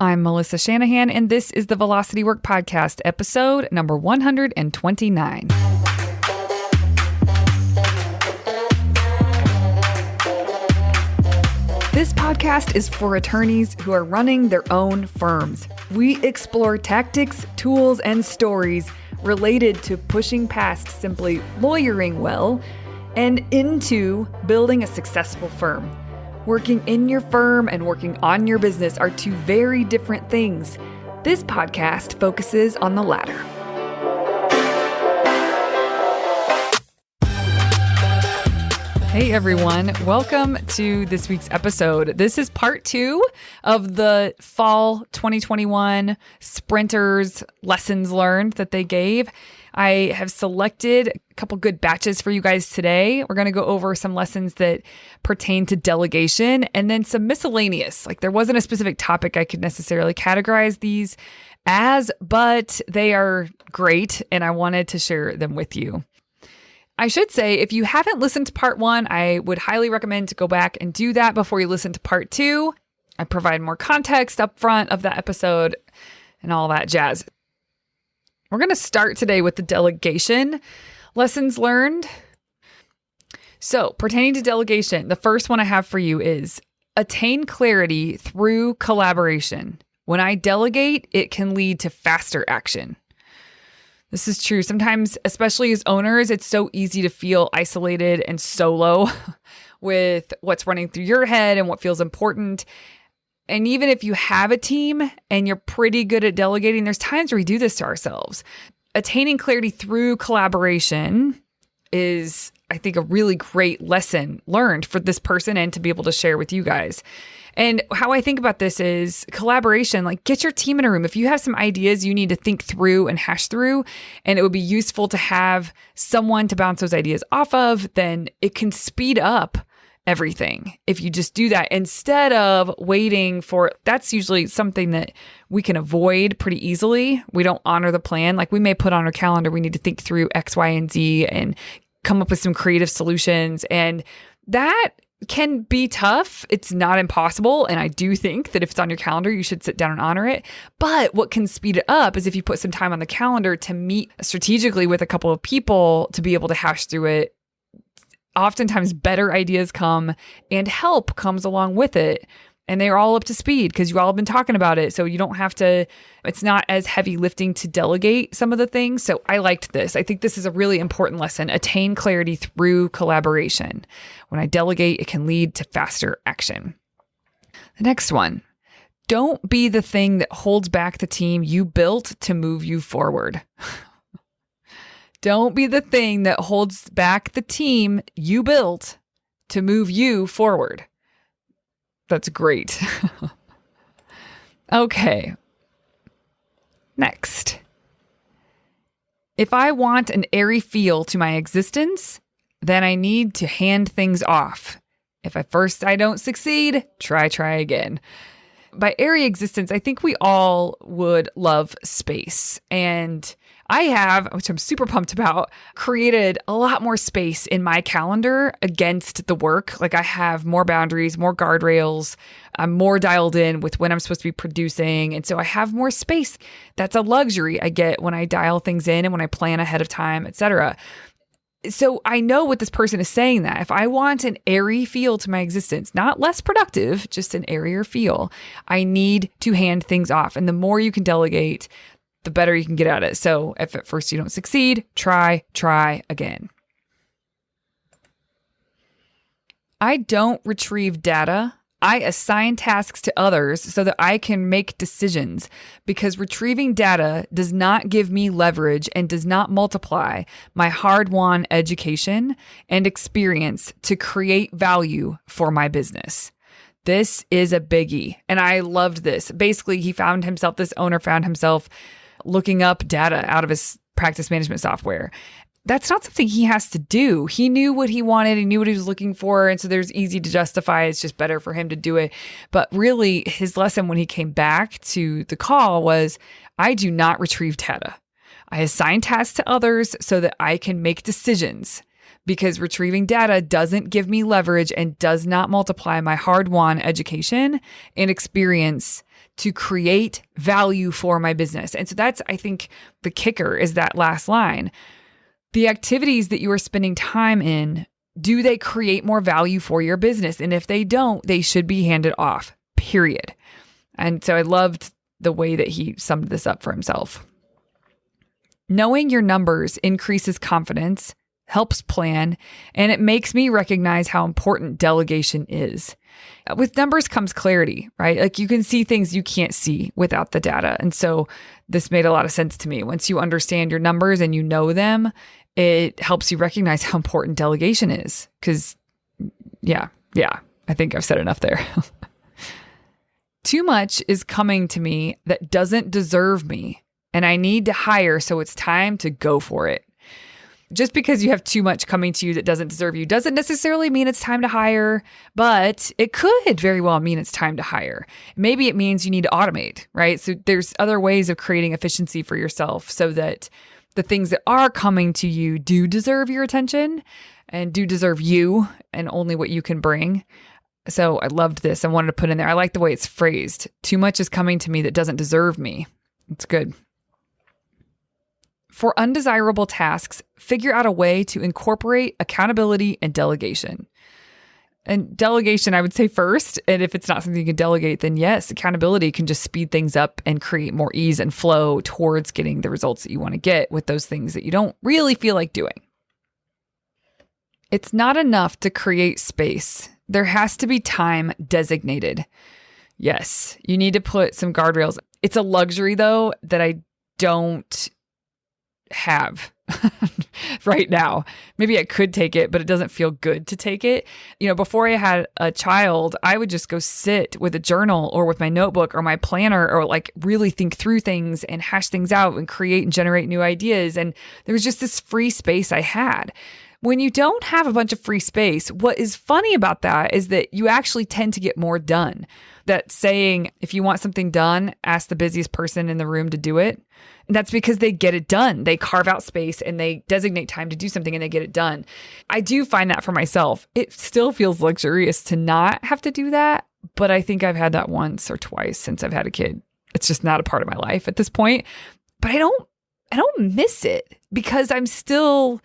I'm Melissa Shanahan, and this is the Velocity Work Podcast, episode number 129. This podcast is for attorneys who are running their own firms. We explore tactics, tools, and stories related to pushing past simply lawyering well and into building a successful firm. Working in your firm and working on your business are two very different things. This podcast focuses on the latter. Hey everyone, welcome to this week's episode. This is part 2 of the fall 2021 sprinters lessons learned that they gave. I have selected a couple good batches for you guys today. We're going to go over some lessons that pertain to delegation and then some miscellaneous. Like there wasn't a specific topic I could necessarily categorize these as, but they are great and I wanted to share them with you. I should say, if you haven't listened to part 1, I would highly recommend to go back and do that before you listen to part 2. I provide more context up front of that episode and all that jazz. We're going to start today with the delegation lessons learned. So, pertaining to delegation, the first one I have for you is attain clarity through collaboration. When I delegate, it can lead to faster action. This is true. Sometimes, especially as owners, it's so easy to feel isolated and solo with what's running through your head and what feels important. And even if you have a team and you're pretty good at delegating, there's times where we do this to ourselves. Attaining clarity through collaboration is, I think, a really great lesson learned for this person and to be able to share with you guys. And how I think about this is collaboration, like get your team in a room. If you have some ideas you need to think through and hash through, and it would be useful to have someone to bounce those ideas off of, then it can speed up everything if you just do that instead of waiting for. That's usually something that we can avoid pretty easily. We don't honor the plan. Like we may put on our calendar, we need to think through X, Y, and Z and come up with some creative solutions. And that can be tough. It's not impossible. And I do think that if it's on your calendar, you should sit down and honor it. But what can speed it up is if you put some time on the calendar to meet strategically with a couple of people to be able to hash through it. Oftentimes better ideas come and help comes along with it. And they're all up to speed because you all have been talking about it. So you don't have to, it's not as heavy lifting to delegate some of the things. So I liked this. I think this is a really important lesson. Attain clarity through collaboration. When I delegate, it can lead to faster action. The next one, don't be the thing that holds back the team you built to move you forward. Don't be the thing that holds back the team you built to move you forward. That's great. Okay. Next. If I want an airy feel to my existence, then I need to hand things off. If at first I don't succeed, try again. By airy existence, I think we all would love space. And I have, which I'm super pumped about, created a lot more space in my calendar against the work. Like I have more boundaries, more guardrails. I'm more dialed in with when I'm supposed to be producing. And so I have more space. That's a luxury I get when I dial things in and when I plan ahead of time, etc. So I know what this person is saying, that if I want an airy feel to my existence, not less productive, just an airier feel, I need to hand things off. And the more you can delegate, the better you can get at it. So if at first you don't succeed, try again. I don't retrieve data. I assign tasks to others so that I can make decisions, because retrieving data does not give me leverage and does not multiply my hard-won education and experience to create value for my business. This is a biggie. And I loved this. Basically, this owner found himself looking up data out of his practice management software. That's not something he has to do. He knew what he wanted. He knew what he was looking for. And so there's easy to justify. It's just better for him to do it. But really, his lesson when he came back to the call was, I do not retrieve data. I assign tasks to others so that I can make decisions, because retrieving data doesn't give me leverage and does not multiply my hard-won education and experience to create value for my business. And so that's, I think, the kicker is that last line. The activities that you are spending time in, do they create more value for your business? And if they don't, they should be handed off, period. And so I loved the way that he summed this up for himself. Knowing your numbers increases confidence, helps plan, and it makes me recognize how important delegation is. With numbers comes clarity, right? Like you can see things you can't see without the data. And so this made a lot of sense to me. Once you understand your numbers and you know them, it helps you recognize how important delegation is. Because, yeah, I think I've said enough there. Too much is coming to me that doesn't deserve me, and I need to hire, so it's time to go for it. Just because you have too much coming to you that doesn't deserve you doesn't necessarily mean it's time to hire, but it could very well mean it's time to hire. Maybe it means you need to automate, right? So there's other ways of creating efficiency for yourself so that the things that are coming to you do deserve your attention and do deserve you and only what you can bring. So I loved this. I wanted to put in there. I like the way it's phrased. Too much is coming to me that doesn't deserve me. It's good. For undesirable tasks, figure out a way to incorporate accountability and delegation. And delegation, I would say first. And if it's not something you can delegate, then yes, accountability can just speed things up and create more ease and flow towards getting the results that you want to get with those things that you don't really feel like doing. It's not enough to create space. There has to be time designated. Yes, you need to put some guardrails. It's a luxury, though, that I don't have right now. Maybe I could take it, but it doesn't feel good to take it. You know, before I had a child, I would just go sit with a journal or with my notebook or my planner or like really think through things and hash things out and create and generate new ideas. And there was just this free space I had. When you don't have a bunch of free space, what is funny about that is that you actually tend to get more done. That saying, if you want something done, ask the busiest person in the room to do it. And that's because they get it done. They carve out space and they designate time to do something and they get it done. I do find that for myself. It still feels luxurious to not have to do that, but I think I've had that once or twice since I've had a kid. It's just not a part of my life at this point. But I don't miss it because I'm still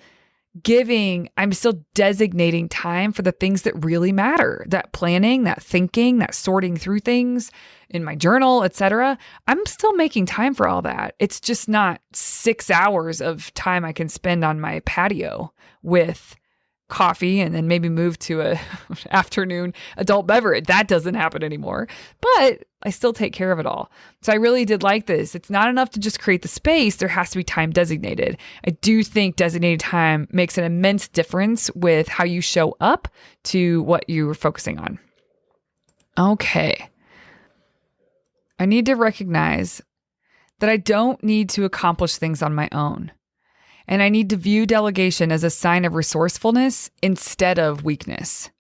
designating time for the things that really matter, that planning, that thinking, that sorting through things in my journal, etc. I'm still making time for all that. It's just not 6 hours of time I can spend on my patio with coffee and then maybe move to a afternoon adult beverage. That doesn't happen anymore, but I still take care of it all. So I really did like this. It's not enough to just create the space. There has to be time designated. I do think designated time makes an immense difference with how you show up to what you're focusing on. Okay. I need to recognize that I don't need to accomplish things on my own. And I need to view delegation as a sign of resourcefulness instead of weakness.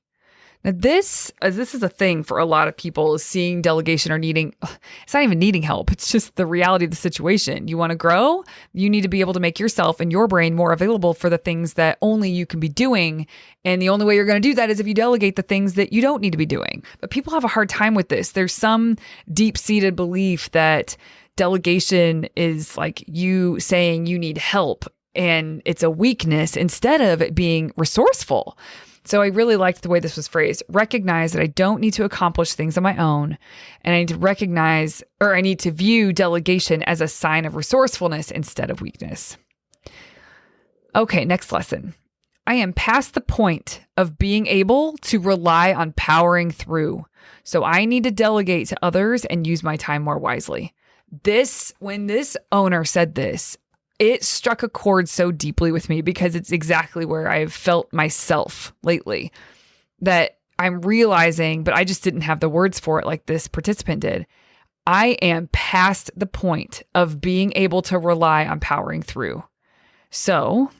Now, this is a thing for a lot of people, is seeing delegation or needing, it's not even needing help. It's just the reality of the situation. You want to grow, you need to be able to make yourself and your brain more available for the things that only you can be doing. And the only way you're going to do that is if you delegate the things that you don't need to be doing. But people have a hard time with this. There's some deep-seated belief that delegation is like you saying you need help. And it's a weakness instead of it being resourceful. So I really liked the way this was phrased. Recognize that I don't need to accomplish things on my own. And I need to view delegation as a sign of resourcefulness instead of weakness. Okay, next lesson. I am past the point of being able to rely on powering through. So I need to delegate to others and use my time more wisely. When this owner said this, it struck a chord so deeply with me because it's exactly where I've felt myself lately, that I'm realizing, but I just didn't have the words for it like this participant did. I am past the point of being able to rely on powering through. So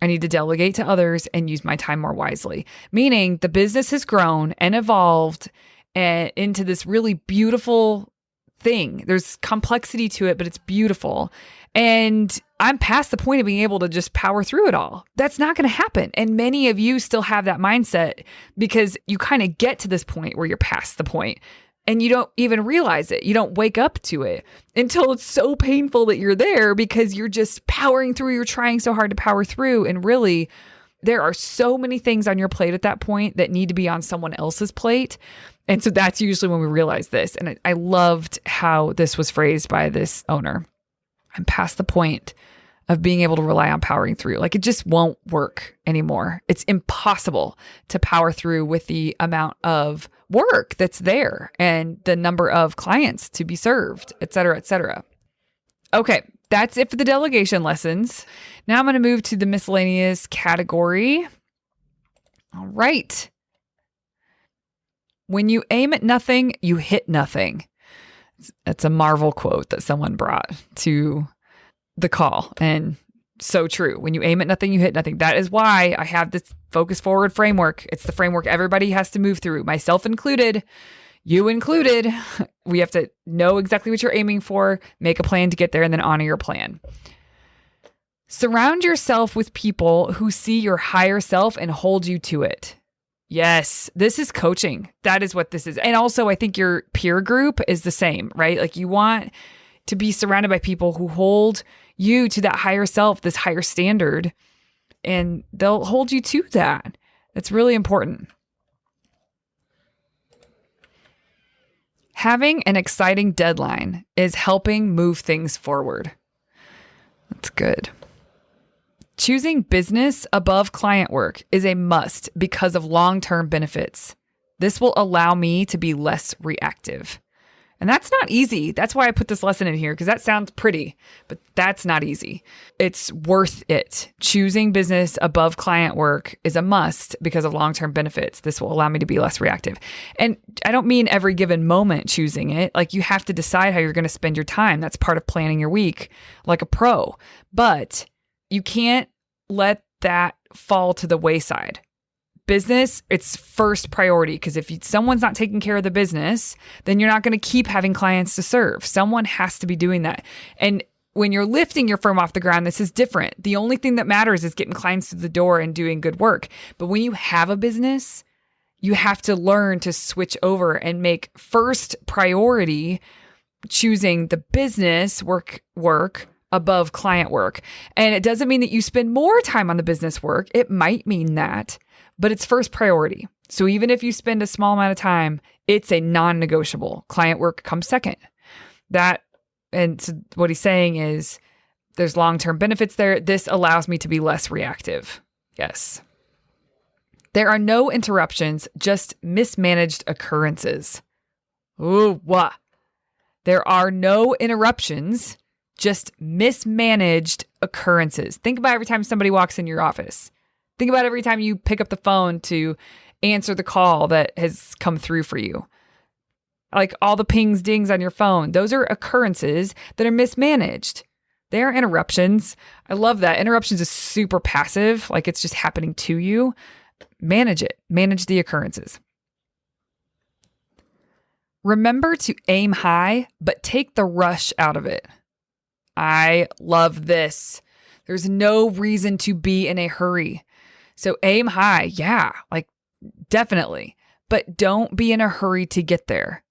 I need to delegate to others and use my time more wisely, meaning the business has grown and evolved into this really beautiful thing. There's complexity to it, but it's beautiful. And I'm past the point of being able to just power through it all. That's not going to happen. And many of you still have that mindset because you kind of get to this point where you're past the point. and you don't even realize it. You don't wake up to it until it's so painful that you're there because you're just powering through. You're trying so hard to power through. And really, there are so many things on your plate at that point that need to be on someone else's plate. And so that's usually when we realize this. And I loved how this was phrased by this owner. I'm past the point of being able to rely on powering through. Like, it just won't work anymore. It's impossible to power through with the amount of work that's there and the number of clients to be served, et cetera, et cetera. Okay, that's it for the delegation lessons. Now I'm going to move to the miscellaneous category. All right. When you aim at nothing, you hit nothing. It's a Marvel quote that someone brought to the call. And so true. When you aim at nothing, you hit nothing. That is why I have this focus forward framework. It's the framework everybody has to move through, myself included, you included. We have to know exactly what you're aiming for, make a plan to get there, and then honor your plan. Surround yourself with people who see your higher self and hold you to it. Yes, this is coaching. That is what this is. And also, I think your peer group is the same, right? Like, you want to be surrounded by people who hold you to that higher self, this higher standard, and they'll hold you to that. That's really important. Having an exciting deadline is helping move things forward. That's good. Choosing business above client work is a must because of long-term benefits. This will allow me to be less reactive. And that's not easy. That's why I put this lesson in here, because that sounds pretty, but that's not easy. It's worth it. Choosing business above client work is a must because of long-term benefits. This will allow me to be less reactive. And I don't mean every given moment choosing it. Like, you have to decide how you're going to spend your time. That's part of planning your week like a pro. But you can't let that fall to the wayside. Business, it's first priority, because if someone's not taking care of the business, then you're not going to keep having clients to serve. Someone has to be doing that. And when you're lifting your firm off the ground, this is different. The only thing that matters is getting clients to the door and doing good work. But when you have a business, you have to learn to switch over and make first priority choosing the business work above client work. And it doesn't mean that you spend more time on the business work. It might mean that, but it's first priority. So even if you spend a small amount of time, it's a non-negotiable. Client work comes second. And so what he's saying is there's long-term benefits there. This allows me to be less reactive. Yes. There are no interruptions, just mismanaged occurrences. Ooh, wah. There are no interruptions, just mismanaged occurrences. Think about every time somebody walks in your office. Think about every time you pick up the phone to answer the call that has come through for you. Like all the pings, dings on your phone. Those are occurrences that are mismanaged. They are interruptions. I love that. Interruptions is super passive. Like, it's just happening to you. Manage it. Manage the occurrences. Remember to aim high, but take the rush out of it. I love this. There's no reason to be in a hurry. So aim high. Yeah, like definitely. But don't be in a hurry to get there.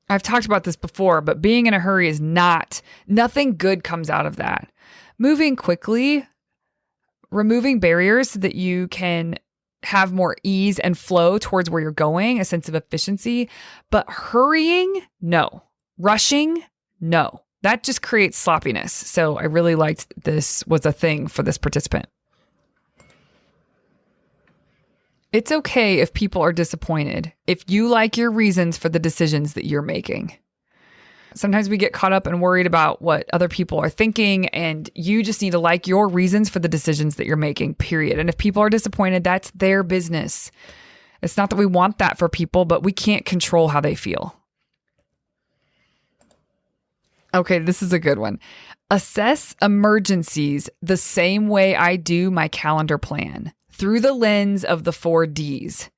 I've talked about this before, but being in a hurry is nothing good comes out of that. Moving quickly, removing barriers so that you can have more ease and flow towards where you're going, a sense of efficiency. But hurrying, no. Rushing, no. That just creates sloppiness. So I really liked this was a thing for this participant. It's okay if people are disappointed, if you like your reasons for the decisions that you're making. Sometimes we get caught up and worried about what other people are thinking, and you just need to like your reasons for the decisions that you're making, period. And if people are disappointed, that's their business. It's not that we want that for people, but we can't control how they feel. Okay, this is a good one. Assess emergencies the same way I do my calendar plan, through the lens of the 4 Ds.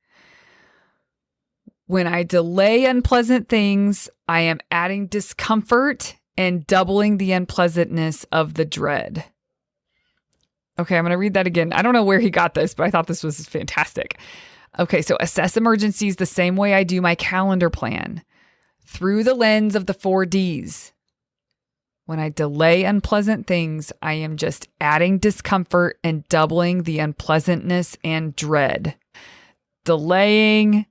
When I delay unpleasant things, I am adding discomfort and doubling the unpleasantness of the dread. Okay, I'm going to read that again. I don't know where he got this, but I thought this was fantastic. Okay, so assess emergencies the same way I do my calendar plan, through the lens of the 4Ds. When I delay unpleasant things, I am just adding discomfort and doubling the unpleasantness and dread. Delaying,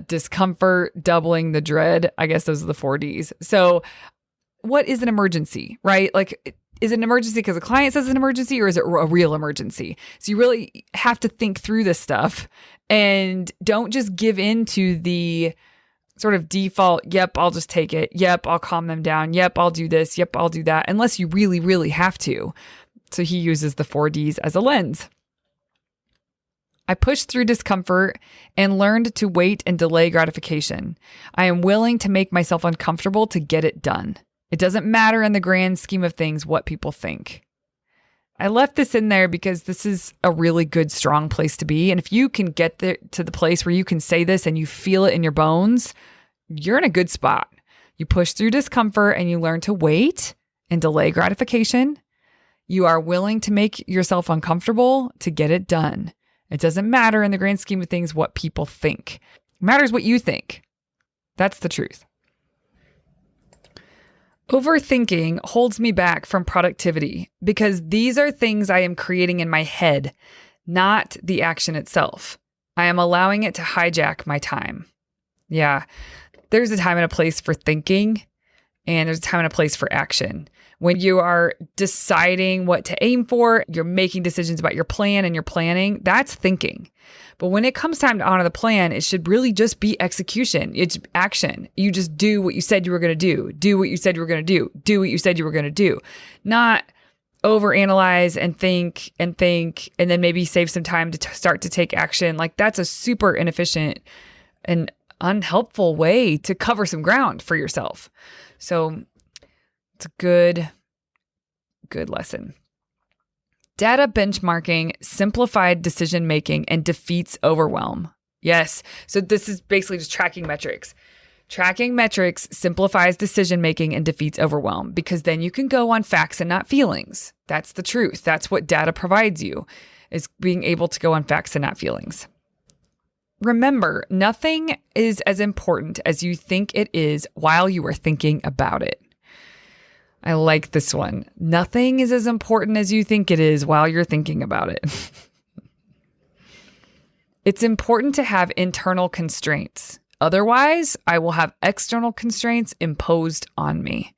discomfort, doubling the dread. I guess those are the 4Ds. So what is an emergency, right? Like, is it an emergency because a client says it's an emergency, or is it a real emergency? So you really have to think through this stuff and don't just give in to the sort of default, yep, I'll just take it. Yep, I'll calm them down. Yep, I'll do this. Yep, I'll do that. Unless you really, really have to. So he uses the 4Ds as a lens. I pushed through discomfort and learned to wait and delay gratification. I am willing to make myself uncomfortable to get it done. It doesn't matter in the grand scheme of things what people think. I left this in there because this is a really good, strong place to be. And if you can get there to the place where you can say this and you feel it in your bones, you're in a good spot. You push through discomfort and you learn to wait and delay gratification. You are willing to make yourself uncomfortable to get it done. It doesn't matter in the grand scheme of things what people think. It matters what you think. That's the truth. Overthinking holds me back from productivity because these are things I am creating in my head, not the action itself. I am allowing it to hijack my time. Yeah, there's a time and a place for thinking, and there's a time and a place for action. When you are deciding what to aim for, you're making decisions about your plan and your planning, that's thinking. But when it comes time to honor the plan, it should really just be execution. It's action. You just do what you said you were going to do. Do what you said you were going to do. Do what you said you were going to do. Not overanalyze and think, and then maybe save some time to start to take action. Like, that's a super inefficient and unhelpful way to cover some ground for yourself. So it's a good lesson. Data benchmarking, simplified decision-making, and defeats overwhelm. Yes. So this is basically just tracking metrics. Tracking metrics simplifies decision-making and defeats overwhelm because then you can go on facts and not feelings. That's the truth. That's what data provides you, is being able to go on facts and not feelings. Remember, nothing is as important as you think it is while you are thinking about it. I like this one. Nothing is as important as you think it is while you're thinking about it. It's important to have internal constraints. Otherwise, I will have external constraints imposed on me.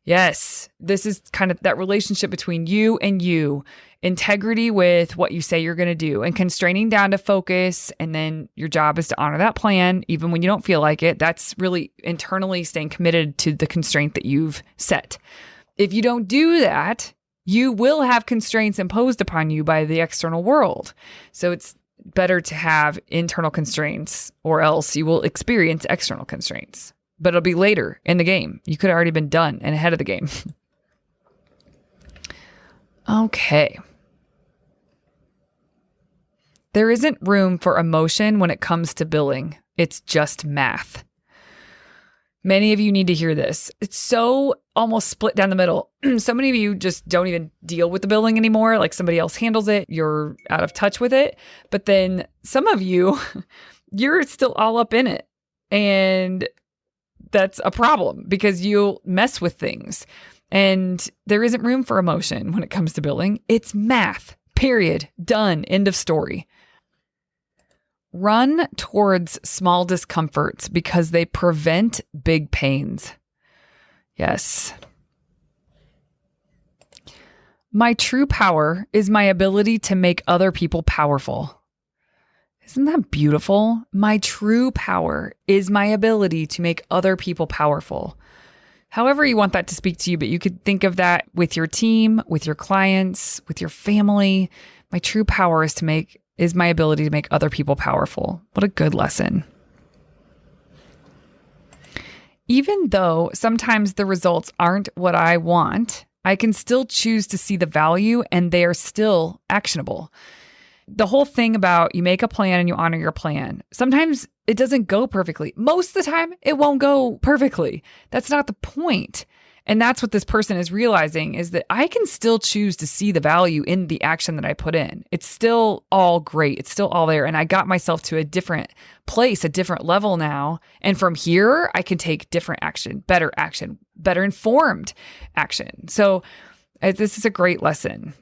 Yes, this is kind of that relationship between you and you. Integrity with what you say you're going to do and constraining down to focus. And then your job is to honor that plan, even when you don't feel like it. That's really internally staying committed to the constraint that you've set. If you don't do that, you will have constraints imposed upon you by the external world. So it's better to have internal constraints, or else you will experience external constraints. But it'll be later in the game. You could have already been done and ahead of the game. Okay. There isn't room for emotion when it comes to billing. It's just math. Many of you need to hear this. It's so almost split down the middle. So many of you just don't even deal with the billing anymore. Like, somebody else handles it. You're out of touch with it. But then some of you, you're still all up in it. And that's a problem because you'll mess with things. And there isn't room for emotion when it comes to billing. It's math. Period. Done. End of story. Run towards small discomforts because they prevent big pains. Yes. My true power is my ability to make other people powerful. Isn't that beautiful? My true power is my ability to make other people powerful. However you want that to speak to you, but you could think of that with your team, with your clients, with your family. My true power is my ability to make other people powerful. What a good lesson. Even though sometimes the results aren't what I want, I can still choose to see the value and they are still actionable. The whole thing about you make a plan and you honor your plan. Sometimes it doesn't go perfectly. Most of the time, it won't go perfectly. That's not the point. And that's what this person is realizing, is that I can still choose to see the value in the action that I put in. It's still all great. It's still all there. And I got myself to a different place, a different level now. And from here, I can take different action, better informed action. So this is a great lesson.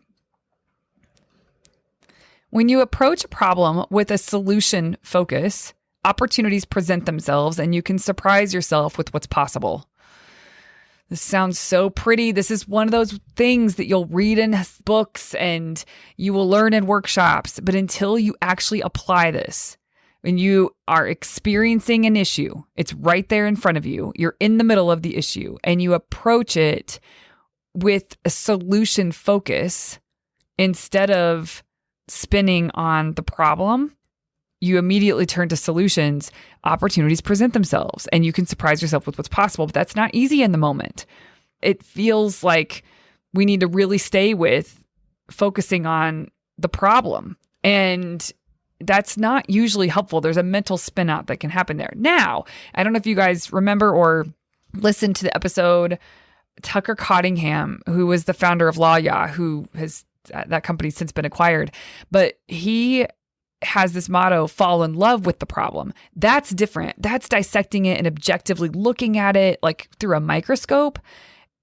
When you approach a problem with a solution focus, opportunities present themselves and you can surprise yourself with what's possible. This sounds so pretty. This is one of those things that you'll read in books and you will learn in workshops. But until you actually apply this, when you are experiencing an issue, it's right there in front of you. You're in the middle of the issue and you approach it with a solution focus instead of spinning on the problem. You immediately turn to solutions, opportunities present themselves, and you can surprise yourself with what's possible. But that's not easy in the moment. It feels like we need to really stay with focusing on the problem. And that's not usually helpful. There's a mental spin out that can happen there. Now, I don't know if you guys remember or listened to the episode, Tucker Cottingham, who was the founder of Lawya, who has that company's since been acquired, but he has this motto, fall in love with the problem. That's different. That's dissecting it and objectively looking at it like through a microscope,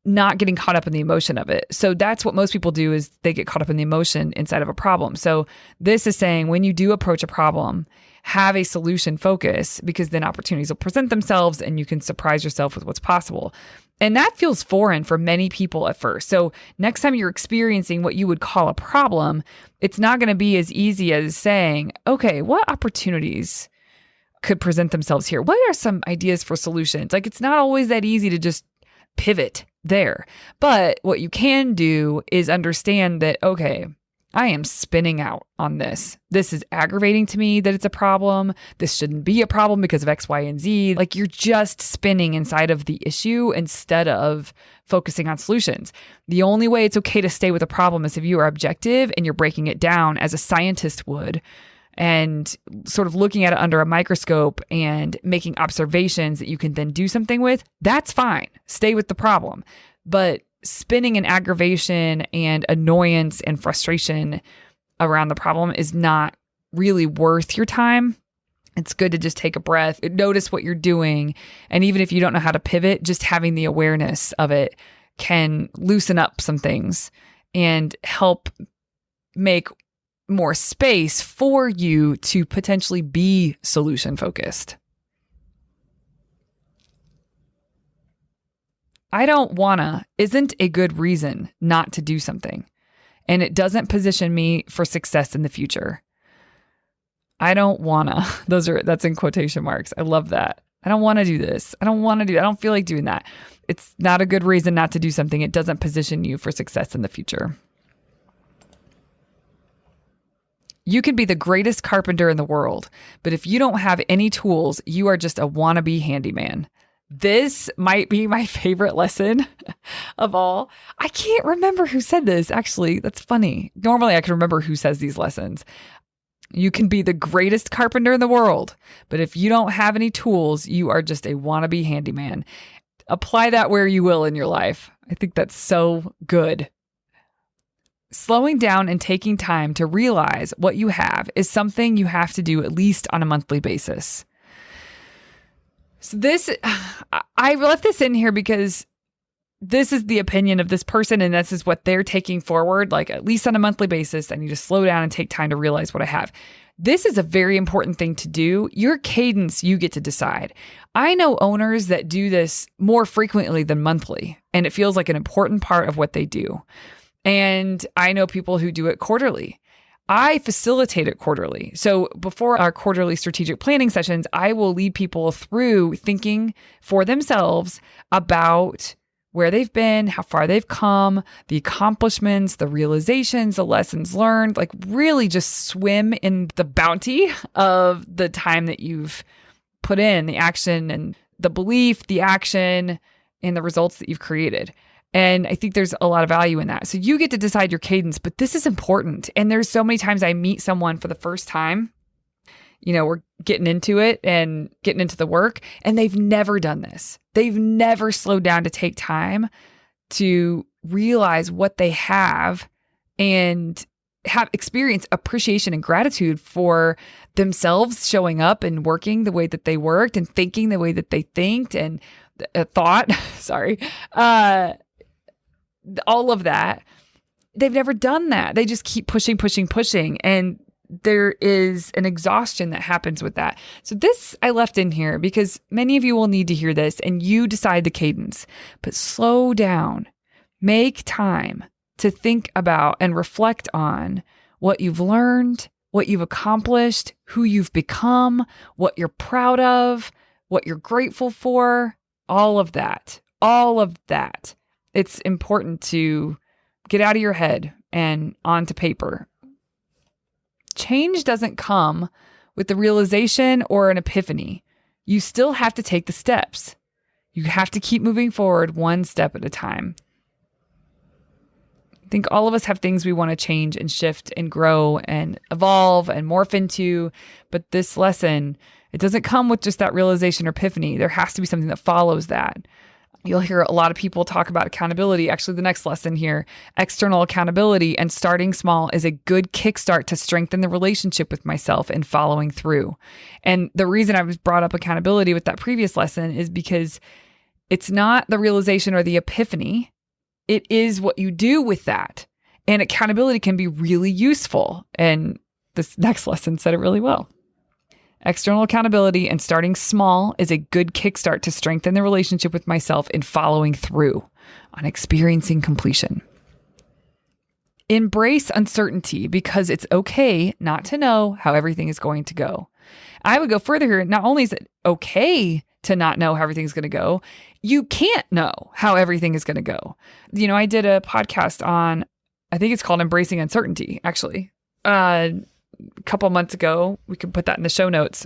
not getting caught up in the emotion of it. So that's what most people do, is they get caught up in the emotion inside of a problem. So this is saying when you do approach a problem, have a solution focus, because then opportunities will present themselves and you can surprise yourself with what's possible. And that feels foreign for many people at first. So next time you're experiencing what you would call a problem, it's not going to be as easy as saying, okay, what opportunities could present themselves here? What are some ideas for solutions? Like, it's not always that easy to just pivot there. But what you can do is understand that, okay, I am spinning out on this. This is aggravating to me that it's a problem. This shouldn't be a problem because of X, Y, and Z. Like, you're just spinning inside of the issue instead of focusing on solutions. The only way it's okay to stay with a problem is if you are objective and you're breaking it down as a scientist would and sort of looking at it under a microscope and making observations that you can then do something with. That's fine. Stay with the problem. But spinning in aggravation and annoyance and frustration around the problem is not really worth your time. It's good to just take a breath, notice what you're doing. And even if you don't know how to pivot, just having the awareness of it can loosen up some things and help make more space for you to potentially be solution focused. I don't wanna isn't a good reason not to do something, and it doesn't position me for success in the future. I don't wanna. That's in quotation marks. I love that. I don't want to do this. I don't feel like doing that. It's not a good reason not to do something. It doesn't position you for success in the future. You could be the greatest carpenter in the world, but if you don't have any tools, you are just a wannabe handyman. This might be my favorite lesson of all. I can't remember who said this, actually. That's funny. Normally, I can remember who says these lessons. You can be the greatest carpenter in the world, but if you don't have any tools, you are just a wannabe handyman. Apply that where you will in your life. I think that's so good. Slowing down and taking time to realize what you have is something you have to do at least on a monthly basis. So I left this in here because this is the opinion of this person and this is what they're taking forward. Like, at least on a monthly basis, I need to slow down and take time to realize what I have. This is a very important thing to do. Your cadence, you get to decide. I know owners that do this more frequently than monthly, and it feels like an important part of what they do. And I know people who do it quarterly. I facilitate it quarterly. So before our quarterly strategic planning sessions, I will lead people through thinking for themselves about where they've been, how far they've come, the accomplishments, the realizations, the lessons learned, like really just swim in the bounty of the time that you've put in, the action and the belief, the action, and the results that you've created. And I think there's a lot of value in that. So you get to decide your cadence, but this is important. And there's so many times I meet someone for the first time, we're getting into it and getting into the work, and they've never done this. They've never slowed down to take time to realize what they have and have experience appreciation and gratitude for themselves showing up and working the way that they worked and thinking the way that they thinked and thought, sorry, all of that. They've never done that. They just keep pushing. And there is an exhaustion that happens with that. So this I left in here because many of you will need to hear this and you decide the cadence, but slow down, make time to think about and reflect on what you've learned, what you've accomplished, who you've become, what you're proud of, what you're grateful for, all of that. It's important to get out of your head and onto paper. Change doesn't come with the realization or an epiphany. You still have to take the steps. You have to keep moving forward one step at a time. I think all of us have things we want to change and shift and grow and evolve and morph into. But this lesson, it doesn't come with just that realization or epiphany. There has to be something that follows that. You'll hear a lot of people talk about accountability. Actually, the next lesson here, external accountability and starting small is a good kickstart to strengthen the relationship with myself and following through. And the reason I was brought up accountability with that previous lesson is because it's not the realization or the epiphany. It is what you do with that. And accountability can be really useful. And this next lesson said it really well. External accountability and starting small is a good kickstart to strengthen the relationship with myself in following through on experiencing completion. Embrace uncertainty because it's okay not to know how everything is going to go. I would go further here. Not only is it okay to not know how everything's going to go, you can't know how everything is going to go. You know, I did a podcast on, I think it's called Embracing Uncertainty, actually. A couple months ago. We can put that in the show notes.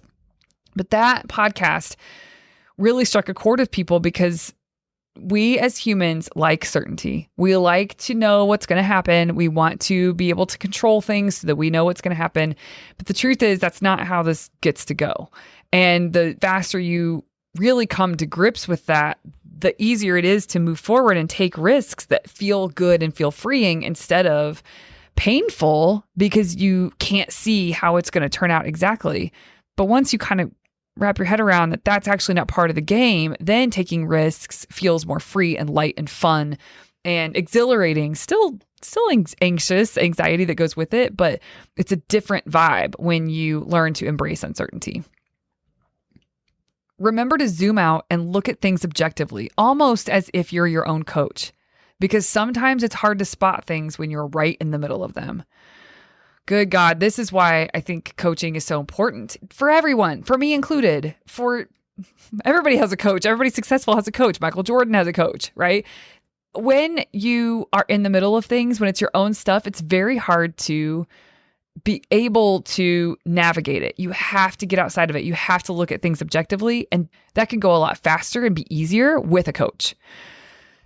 But that podcast really struck a chord with people because we as humans like certainty. We like to know what's going to happen. We want to be able to control things so that we know what's going to happen. But the truth is that's not how this gets to go. And the faster you really come to grips with that, the easier it is to move forward and take risks that feel good and feel freeing instead of painful because you can't see how it's going to turn out exactly. But once you kind of wrap your head around that that's actually not part of the game, then taking risks feels more free and light and fun and exhilarating. Still anxious, anxiety that goes with it, but it's a different vibe when you learn to embrace uncertainty. Remember to zoom out and look at things objectively, almost as if you're your own coach. Because sometimes it's hard to spot things when you're right in the middle of them. Good God, this is why I think coaching is so important for everyone, for me included. For everybody has a coach. Everybody successful has a coach. Michael Jordan has a coach, right? When you are in the middle of things, when it's your own stuff, it's very hard to be able to navigate it. You have to get outside of it. You have to look at things objectively, and that can go a lot faster and be easier with a coach.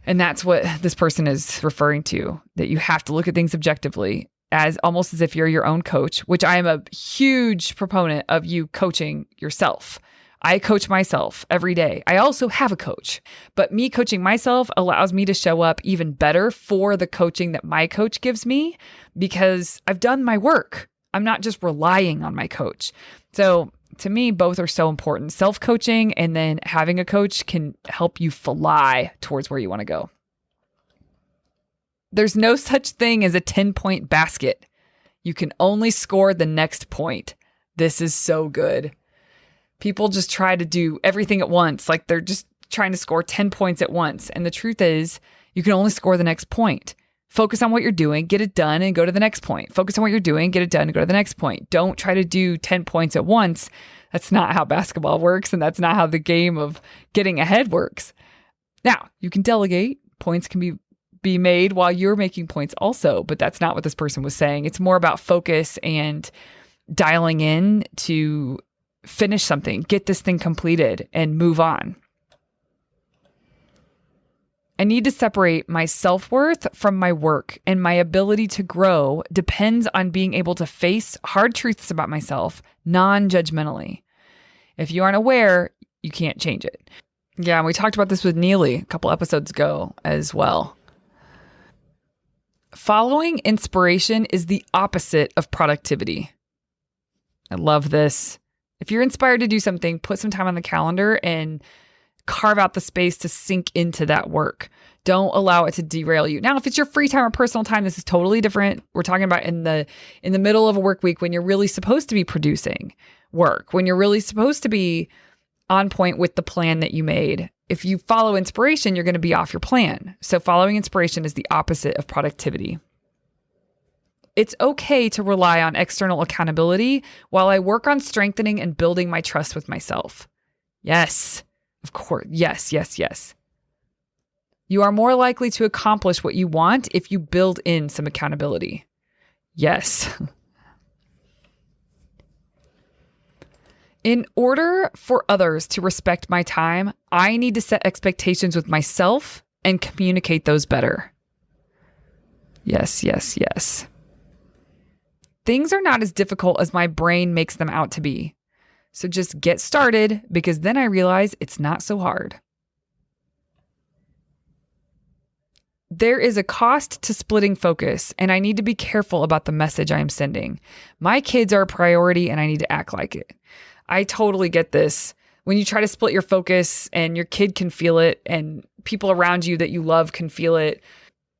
And that's what this person is referring to, that you have to look at things objectively as almost as if you're your own coach, which I am a huge proponent of you coaching yourself. I coach myself every day. I also have a coach, but me coaching myself allows me to show up even better for the coaching that my coach gives me because I've done my work. I'm not just relying on my coach. So to me, both are so important. Self-coaching and then having a coach can help you fly towards where you want to go. There's no such thing as a 10-point basket. You can only score the next point. This is so good. People just try to do everything at once. Like they're just trying to score 10 points at once. And the truth is, you can only score the next point. Focus on what you're doing, get it done, and go to the next point. Focus on what you're doing, get it done, and go to the next point. Don't try to do 10 points at once. That's not how basketball works, and that's not how the game of getting ahead works. Now, you can delegate. Points can be made while you're making points also, but that's not what this person was saying. It's more about focus and dialing in to finish something, get this thing completed, and move on. I need to separate my self-worth from my work, and my ability to grow depends on being able to face hard truths about myself non-judgmentally. If you aren't aware, you can't change it. Yeah, we talked about this with Neely a couple episodes ago as well. Following inspiration is the opposite of productivity. I love this. If you're inspired to do something, put some time on the calendar and carve out the space to sink into that work. Don't allow it to derail you. Now, if it's your free time or personal time, this is totally different. We're talking about in the middle of a work week when you're really supposed to be producing work, when you're really supposed to be on point with the plan that you made. If you follow inspiration, you're going to be off your plan. So following inspiration is the opposite of productivity. It's okay to rely on external accountability while I work on strengthening and building my trust with myself. Yes, of course. Yes, yes, yes. You are more likely to accomplish what you want if you build in some accountability. Yes. In order for others to respect my time, I need to set expectations with myself and communicate those better. Yes, yes, yes. Things are not as difficult as my brain makes them out to be. So just get started, because then I realize it's not so hard. There is a cost to splitting focus, and I need to be careful about the message I am sending. My kids are a priority, and I need to act like it. I totally get this. When you try to split your focus and your kid can feel it and people around you that you love can feel it,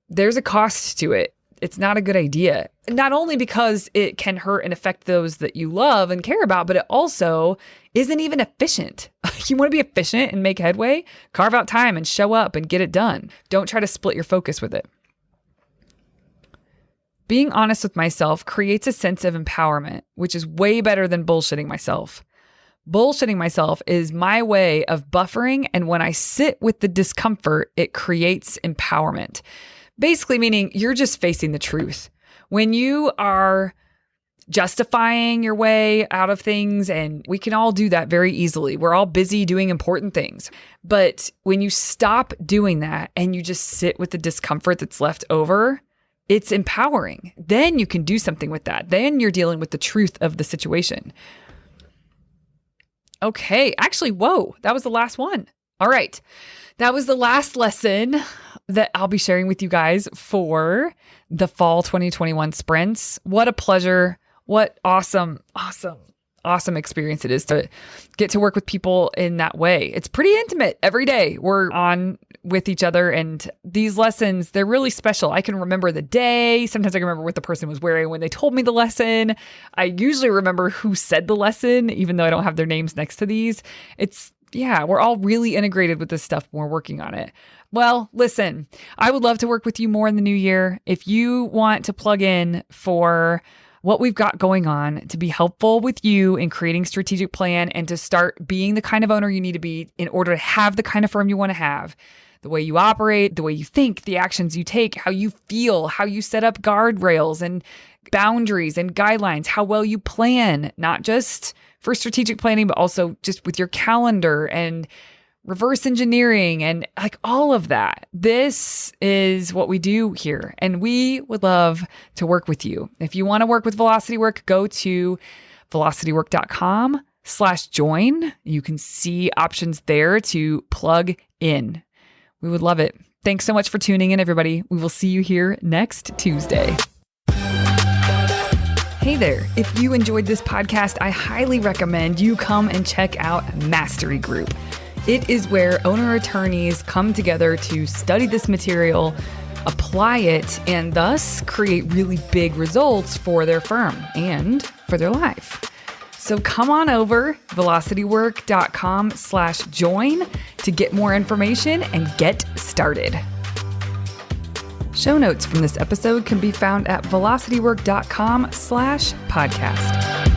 there's a cost to it. It's not a good idea. Not only because it can hurt and affect those that you love and care about, but it also isn't even efficient. You want to be efficient and make headway? Carve out time and show up and get it done. Don't try to split your focus with it. Being honest with myself creates a sense of empowerment, which is way better than bullshitting myself. Bullshitting myself is my way of buffering, and when I sit with the discomfort, it creates empowerment. Basically meaning you're just facing the truth. When you are justifying your way out of things, and we can all do that very easily. We're all busy doing important things. But when you stop doing that and you just sit with the discomfort that's left over, it's empowering. Then you can do something with that. Then you're dealing with the truth of the situation. Okay, actually, whoa, that was the last one. All right, that was the last lesson that I'll be sharing with you guys for the fall 2021 sprints. What a pleasure. What awesome experience it is to get to work with people in that way. It's pretty intimate. Every day we're on with each other, and these lessons, they're really special. I can remember the day. Sometimes I can remember what the person was wearing when they told me the lesson. I usually remember who said the lesson, even though I don't have their names next to these. We're all really integrated with this stuff when we're working on it. Well, listen, I would love to work with you more in the new year. If you want to plug in for what we've got going on to be helpful with you in creating strategic plan and to start being the kind of owner you need to be in order to have the kind of firm you want to have, the way you operate, the way you think, the actions you take, how you feel, how you set up guardrails and boundaries and guidelines, how well you plan, not just for strategic planning, but also just with your calendar and reverse engineering and like all of that. This is what we do here, and we would love to work with you. If you want to work with Velocity Work, go to velocitywork.com/join. You can see options there to plug in. We would love it. Thanks so much for tuning in, everybody. We will see you here next Tuesday. Hey there. If you enjoyed this podcast, I highly recommend you come and check out Mastery Group. It is where owner attorneys come together to study this material, apply it, and thus create really big results for their firm and for their life. So come on over, velocitywork.com/join to get more information and get started. Show notes from this episode can be found at velocitywork.com/podcast.